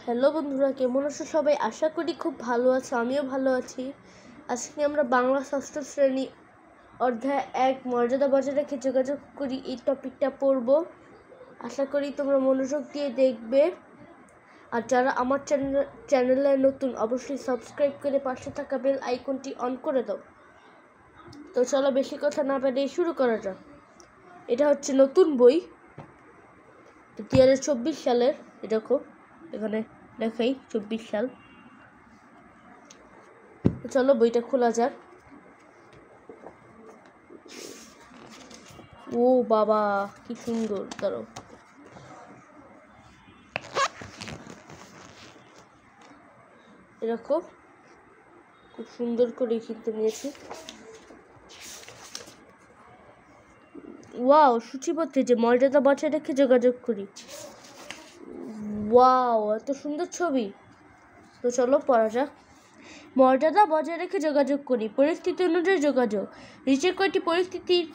Hello বন্ধুরা, কেমন আছো সবাই? আশা করি খুব ভালো আছো। আমিও ভালো আছি। আজকে আমরা বাংলা ষষ্ঠ শ্রেণী অধ্যায় 1 মর্যাদা বজায় রেখে যোগাযোগ করি এই টপিকটা পড়ব। আশা করি তোমরা মনোযোগ দিয়ে দেখবে। আর যারা আমার চ্যানেলে নতুন, অবশ্যই সাবস্ক্রাইব করে পাশে থাকা বেল আইকনটি অন করে দাও। তো চলো বেশি কথা না বাড়িয়ে শুরু করা যাক। এটা হচ্ছে নতুন বই, 2024 সালের। দেখো এখানে লেখাই 24 সাল। চলো বইটা খোলা যাক। ও বাবা, কি সুন্দর! দাঁড়াও, এরকম খুব সুন্দর করে কিনতে নিয়েছি। ওয়াও, সূচিপত্রে যে মর্যাদা বজায় রেখে যোগাযোগ করি। ওয়াও, এত সুন্দর ছবি। তো চলো পড়া যাক। মর্যাদা বজায় রেখে যোগাযোগ করি। পরিস্থিতি অনুযায়ী যোগাযোগ। নিচের কয়েকটি পরিস্থিতির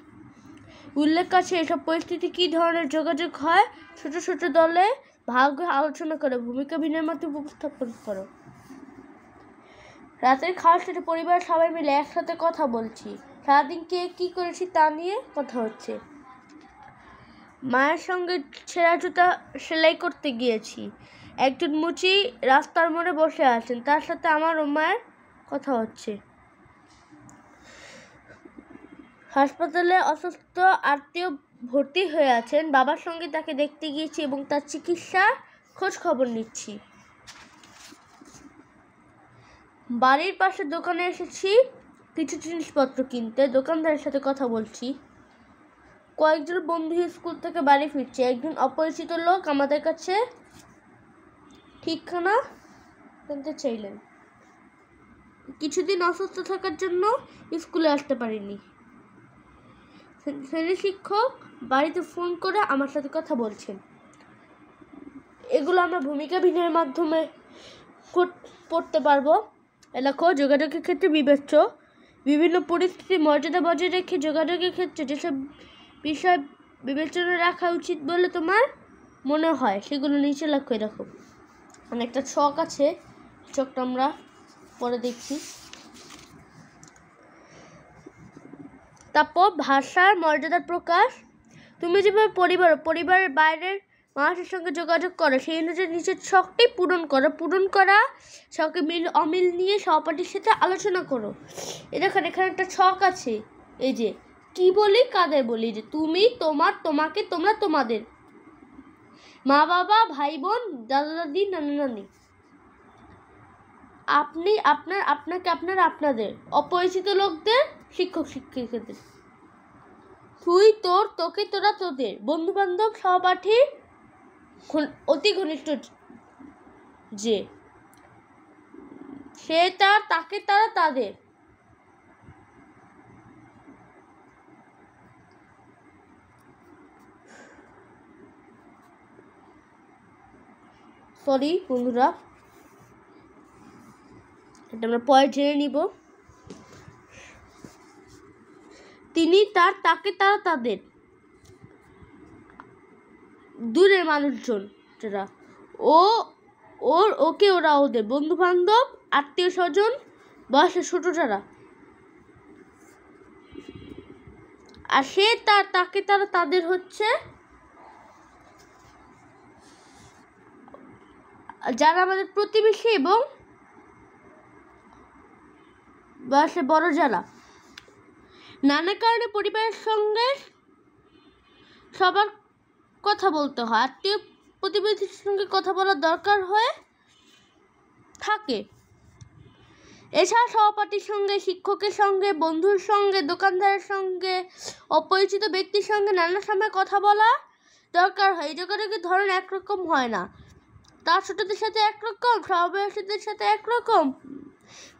উল্লেখ আছে। এসব পরিস্থিতি কী ধরনের যোগাযোগ হয়? ছোট ছোট দলে ভাগ হয়ে আলোচনা করো। ভূমিকা ভিন্নের মধ্যে উপস্থাপন করো। রাতের খাওয়ার সাথে পরিবারের সবাই মিলে একসাথে কথা বলছি। সারাদিন কে কী করেছি তা নিয়ে কথা হচ্ছে। মায়ের সঙ্গে ছেঁড়া জুতা সেলাই করতে গিয়েছি। একজন মুচি রাস্তার মোড়ে বসে আছেন, তার সাথে আমার ও মায়ের কথা হচ্ছে। হাসপাতালে অসুস্থ আত্মীয় ভর্তি হয়ে আছেন, বাবার সঙ্গে তাকে দেখতে গিয়েছি এবং তার চিকিৎসার খোঁজ খবর নিচ্ছি। বাড়ির পাশে দোকানে এসেছি কিছু জিনিসপত্র কিনতে, দোকানদারের সাথে কথা বলছি। কয়েকজন বন্ধু স্কুল থেকে বাড়ি ফিরছে। একজন অপরিচিত লোক আমাদের কাছে ঠিকানা জানতে চাইলেন। কিছুদিন অসুস্থ থাকার জন্য স্কুলে আসতে পারিনি। শ্রেণী শিক্ষক বাড়িতে ফোন করে আমার সাথে কথা বলছেন। এগুলো আমরা ভূমিকা ভিন্নের মাধ্যমে পড়তে পারবো। দেখো, যোগাযোগের ক্ষেত্রে বিবেচ্য বিভিন্ন পরিস্থিতি মর্যাদা বজায় রেখে যোগাযোগের ক্ষেত্রে যেসব বিষয় বিবেচনা রাখা উচিত বলে তোমার মনে হয় সেগুলো নিচে লেখো। দেখো অনেকটা ছক আছে, ছকটা আমরা পরে দেখছি। তারপর ভাষার মর্যাদার প্রকাশ। তুমি যেভাবে পরিবারের বাইরের মানুষের সঙ্গে যোগাযোগ করো সেই অনুযায়ী নিচের ছকটি পূরণ করা ছকে অমিল নিয়ে সহপাঠীর সাথে আলোচনা করো। এখানে একটা ছক আছে। এই যে কি বলি, কাদের বলি, যে তুমি, তোমার, তোমাকে, তোমরা, তোমাদের, মা বাবা, ভাই বোন, দাদা দাদি, নানা নানি, আপনি, আপনার, আপনাকে, আপনারা, আপনাদের, অপরিচিত লোকদের, শিক্ষক শিক্ষিকাদের, তুই, তোর, তোকে, তোরা, তোদের, বন্ধু বান্ধব, সহপাঠী, অতি ঘনিষ্ঠ যে, সে, তার, তাকে, তারা, তাদের। সরি বন্ধুরা, এটা আমরা পরে জেনে নিব। তিনি, তার, তাকে, তারা, তাদের, দূরের মানুষজন যারা, ও, ওর, ওকে, ওরা, ওদের, বন্ধু বান্ধব, আত্মীয় স্বজন, বয়সে ছোট যারা, আর সে, তার, তাকে, তারা, তাদের হচ্ছে যারা আমাদের প্রতিবেশী এবং বয়সে বড় যারা। নানা কারণে পরিবারের সঙ্গে সবার কথা বলতে হয়, আত্মীয় প্রতিবেশীর সঙ্গে কথা বলার দরকার হয়ে থাকে। এছাড়া সহপাঠীর সঙ্গে, শিক্ষকের সঙ্গে, বন্ধুর সঙ্গে, দোকানদারের সঙ্গে, অপরিচিত ব্যক্তির সঙ্গে নানা সময় কথা বলা দরকার হয়। এই যোগাযোগের ধরন একরকম হয় না। তার ছোটদের সাথে একরকম, সমবয়সীদের সাথে একরকম,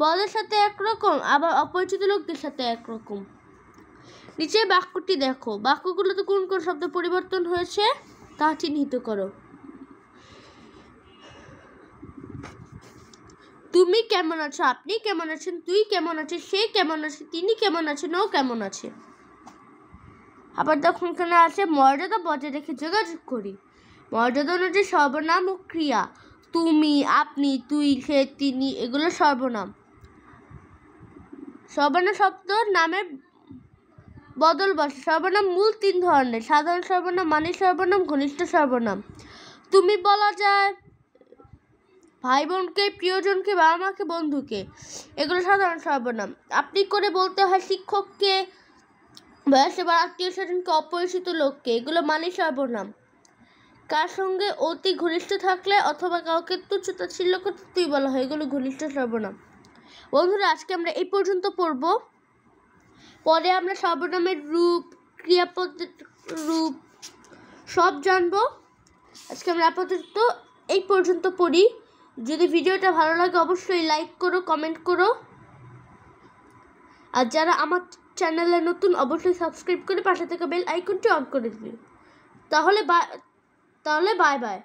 বড়দের সাথে একরকম, আবার অপরিচিত লোকদের সাথে একরকম। নিচে বাক্যটি দেখো, বাক্যগুলোতে কোন কোন শব্দ পরিবর্তন হয়েছে তা চিহ্নিত করো। তুমি কেমন আছো, আপনি কেমন আছেন, তুই কেমন আছিস, সে কেমন আছে, তিনি কেমন আছেন, ও কেমন আছে। আবার দেখুন এখানে আছে মর্যাদা বজায় রেখে যোগাযোগ করি। মর্যাদা অনুযায়ী সর্বনাম ও ক্রিয়া। তুমি, আপনি, তুই, সে, তিনি এগুলো সর্বনাম। সর্বনাম শব্দ নামের বদল বসে। সর্বনাম মূল 3 ধরনের: সাধারণ সর্বনাম, মানের সর্বনাম, ঘনিষ্ঠ সর্বনাম। তুমি বলা যায় ভাই বোনকে, প্রিয়জনকে, বাবা মাকে, বন্ধুকে, এগুলো সাধারণ সর্বনাম। আপনি করে বলতে হয় শিক্ষককে, বয়সে বা আত্মীয় স্বজনকে, অপরিচিত লোককে, এগুলো মানের সর্বনাম। কার সঙ্গে অতি ঘনিষ্ঠ থাকলে অথবা কাউকে তুচ্ছ-তাচ্ছিল্য করতে তুই বলা হয়, এগুলো ঘনিষ্ঠ সর্বনাম। বন্ধুরা, আজকে আমরা এই পর্যন্ত পড়ব। পরে আমরা সর্বনামের রূপ, ক্রিয়াপদের রূপ সব জানবো। আজকে আমরা আপাতত এই পর্যন্ত পড়ি। যদি ভিডিওটা ভালো লাগে অবশ্যই লাইক করো, কমেন্ট করো। আর যারা আমার চ্যানেলে নতুন অবশ্যই সাবস্ক্রাইব করে পাশে থাকা বেল আইকনটি অন করে দিন। তাহলে বাই বাই।